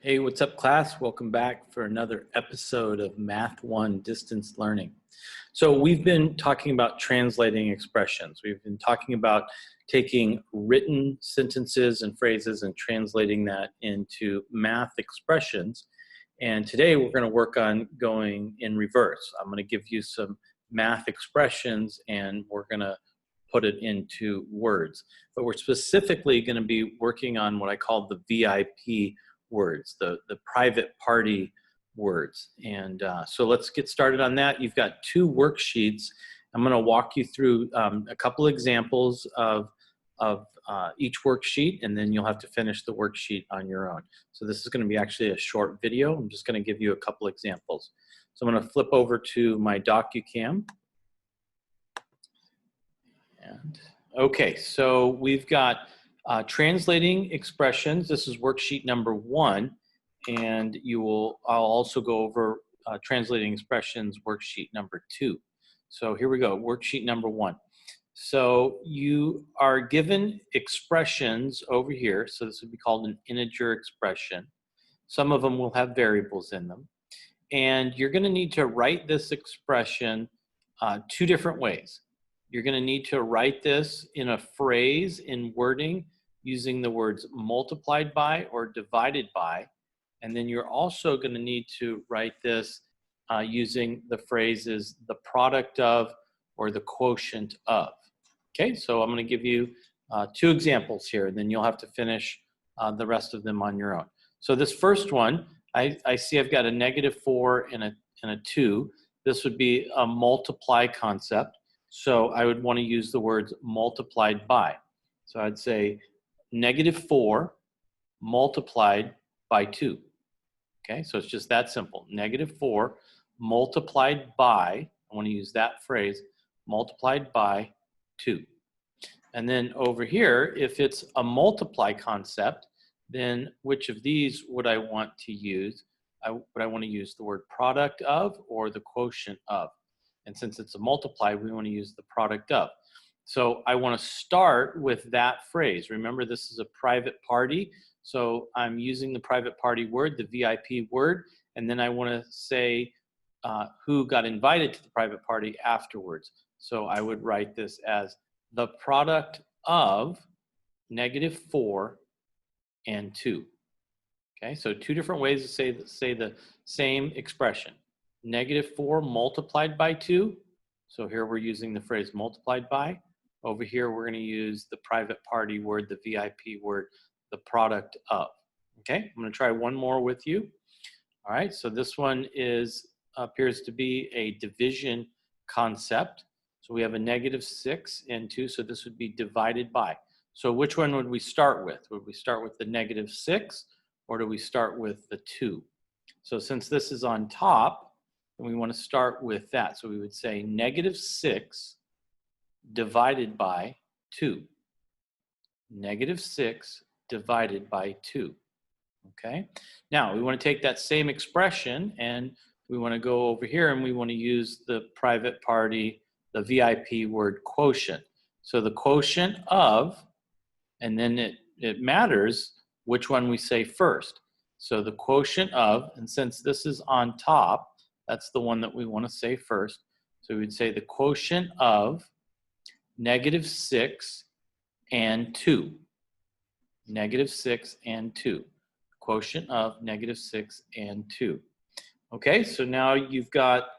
Hey, what's up, class? Welcome back for another episode of Math 1 Distance Learning. So we've been talking about translating expressions. We've been talking about taking written sentences and phrases and translating that into math expressions. And today we're going to work on going in reverse. I'm going to give you some math expressions and we're going to put it into words. But we're specifically going to be working on what I call the VIP words, the private party words. And so let's get started on that. You've got two worksheets. I'm going to walk you through a couple examples of each worksheet, and then you'll have to finish the worksheet on your own. So this is going to be actually a short video. I'm just going to give you a couple examples. So I'm going to flip over to my DocuCam. And okay, so we've got translating expressions. This is worksheet number 1, and I'll also go over translating expressions worksheet number 2. So here we go, worksheet number 1. So you are given expressions over here. So this would be called an integer expression. Some of them will have variables in them. And you're going to need to write this expression two different ways. You're going to need to write this in a phrase in wording using the words multiplied by or divided by. And then you're also going to need to write this using the phrases the product of or the quotient of. Okay, so I'm going to give you two examples here, and then you'll have to finish the rest of them on your own. So this first one, I see I've got a -4 and a 2. This would be a multiply concept. So I would want to use the words multiplied by. So I'd say -4 multiplied by 2. Okay, so it's just that simple. -4 multiplied by, I want to use that phrase, multiplied by 2. And then over here, if it's a multiply concept, then which of these would I want to use? Would I want to use the word product of or the quotient of? And since it's a multiply, we want to use the product of. So I want to start with that phrase. Remember, this is a private party. So I'm using the private party word, the VIP word, and then I want to say who got invited to the private party afterwards. So I would write this as the product of -4 and 2. Okay, so two different ways to say the same expression. -4 multiplied by 2. So here we're using the phrase multiplied by. Over here we're going to use the private party word, the VIP word, the product of. Okay, I'm going to try one more with you. All right, so this one appears to be a division concept. So we have a -6 and 2, so this would be divided by. So which one would we start with? Would we start with the -6 or do we start with the 2? So since this is on top, and we want to start with that. So we would say -6 divided by 2. -6 divided by 2. Okay? Now, we want to take that same expression and we want to go over here and we want to use the private party, the VIP word quotient. So the quotient of, and then it matters which one we say first. So the quotient of, and since this is on top, that's the one that we want to say first. So we'd say the quotient of -6 and 2. -6 and 2. Quotient of -6 and 2. Okay, so now you've got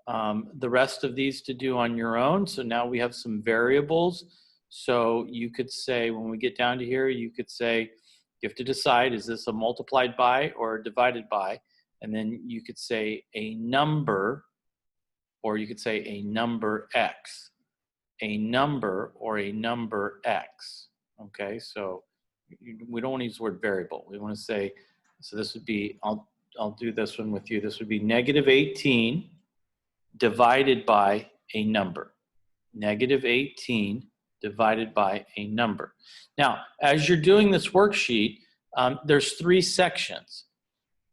the rest of these to do on your own. So now we have some variables. So you could say, when we get down to here, you could say, you have to decide, is this a multiplied by or a divided by? And then you could say a number, or you could say a number X. A number or a number X. Okay, so we don't want to use the word variable. We want to say, so this would be, I'll do this one with you. This would be -18 divided by a number. -18 divided by a number. Now, as you're doing this worksheet, there's 3 sections.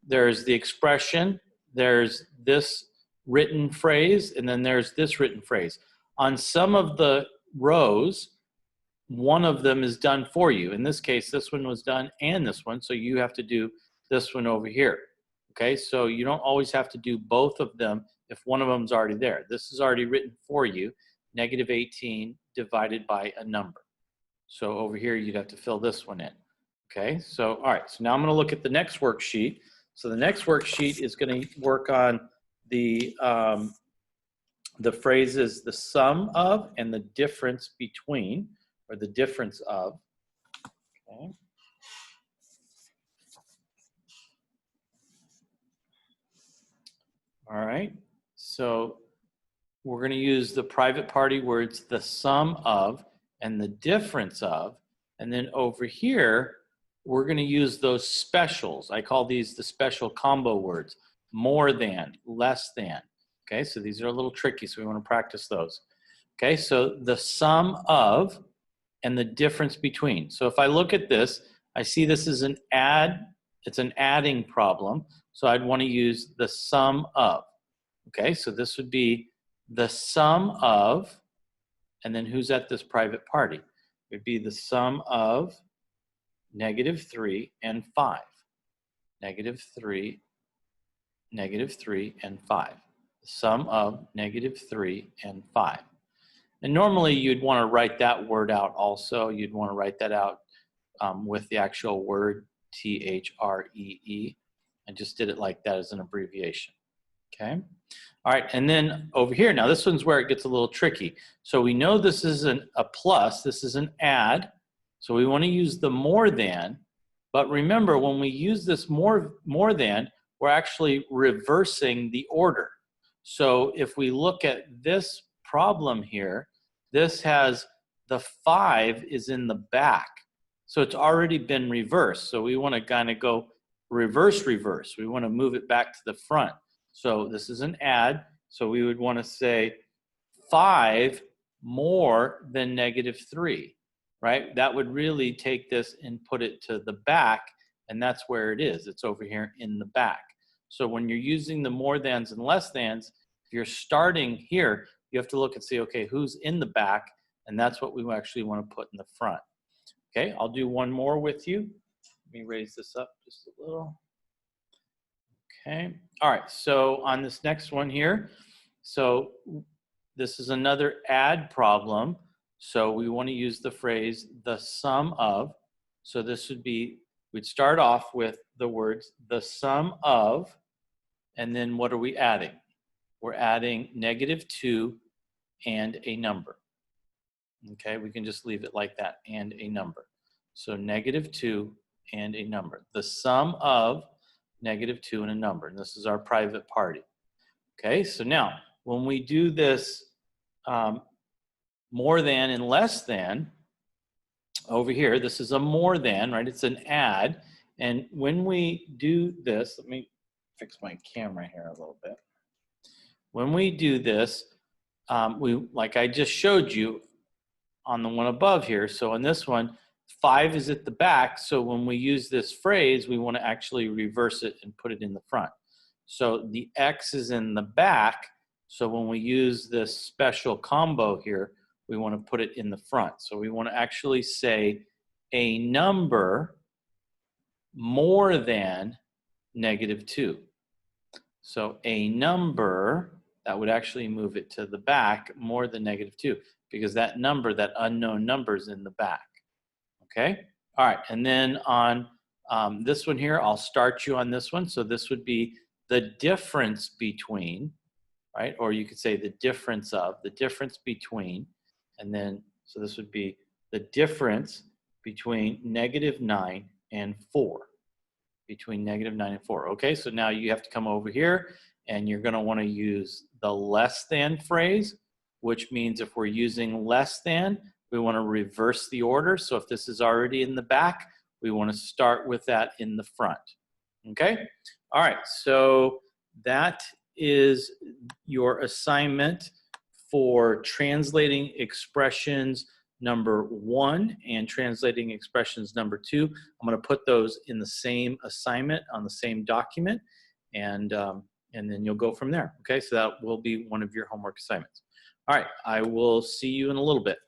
There's the expression, there's this written phrase, and then there's this written phrase. On some of the rows, one of them is done for you. In this case, this one was done and this one, so you have to do this one over here. Okay, so you don't always have to do both of them if one of them is already there. This is already written for you, negative 18 divided by a number. So over here, you'd have to fill this one in. Okay, so all right, so now I'm going to look at the next worksheet. So the next worksheet is going to work on the phrases the sum of and the difference between, or the difference of. Okay. All right, so we're going to use the private party words the sum of and the difference of, and then over here we're going to use those specials. I call these the special combo words: more than, less than. Okay, so these are a little tricky, so we want to practice those. Okay, so the sum of and the difference between. So if I look at this, I see this is an add, it's an adding problem, so I'd want to use the sum of. Okay, so this would be the sum of, and then who's at this private party? It would be the sum of negative 3 and 5. Negative 3, and 5. The sum of negative 3 and 5. And normally you'd want to write that word out also. You'd want to write that out with the actual word, T-H-R-E-E. I just did it like that as an abbreviation. Okay. All right, and then over here, now this one's where it gets a little tricky. So we know this is a plus, this is an add, so we want to use the more than, but remember when we use this more than, we're actually reversing the order. So if we look at this problem here, this has the 5 is in the back, so it's already been reversed. So we want to kind of go reverse. We want to move it back to the front. So this is an add, so we would want to say 5 more than negative 3, right? That would really take this and put it to the back, and that's where it is. It's over here in the back. So when you're using the more thans and less thans, if you're starting here, you have to look and see, okay, who's in the back, and that's what we actually want to put in the front. Okay, I'll do one more with you. Let me raise this up just a little. Okay, all right, so on this next one here, so this is another add problem. So we want to use the phrase the sum of. So this would be, we'd start off with the words the sum of, and then what are we adding? We're adding negative 2 and a number. Okay, we can just leave it like that, and a number. So negative 2 and a number. The sum of negative 2 and a number, and this is our private party. Okay, so now when we do this more than and less than, over here, this is a more than, right? It's an add, and when we do this, let me fix my camera here a little bit. When we do this, like I just showed you on the one above here, so in this one, 5 is at the back, so when we use this phrase, we want to actually reverse it and put it in the front. So the X is in the back, so when we use this special combo here, we want to put it in the front. So we want to actually say a number more than negative 2. So a number, that would actually move it to the back more than negative 2, because that number, that unknown number, is in the back. Okay, all right, and then on this one here, I'll start you on this one. So this would be the difference between, right? Or you could say the difference of, the difference between, and then, so this would be the difference between negative 9 and 4. Between negative 9 and 4. Okay, so now you have to come over here, and you're going to want to use the less than phrase, which means if we're using less than, we want to reverse the order. So if this is already in the back, we want to start with that in the front. Okay? All right, so that is your assignment for translating expressions number 1 and translating expressions number 2. I'm going to put those in the same assignment on the same document, and then you'll go from there. Okay, so that will be one of your homework assignments. All right, I will see you in a little bit.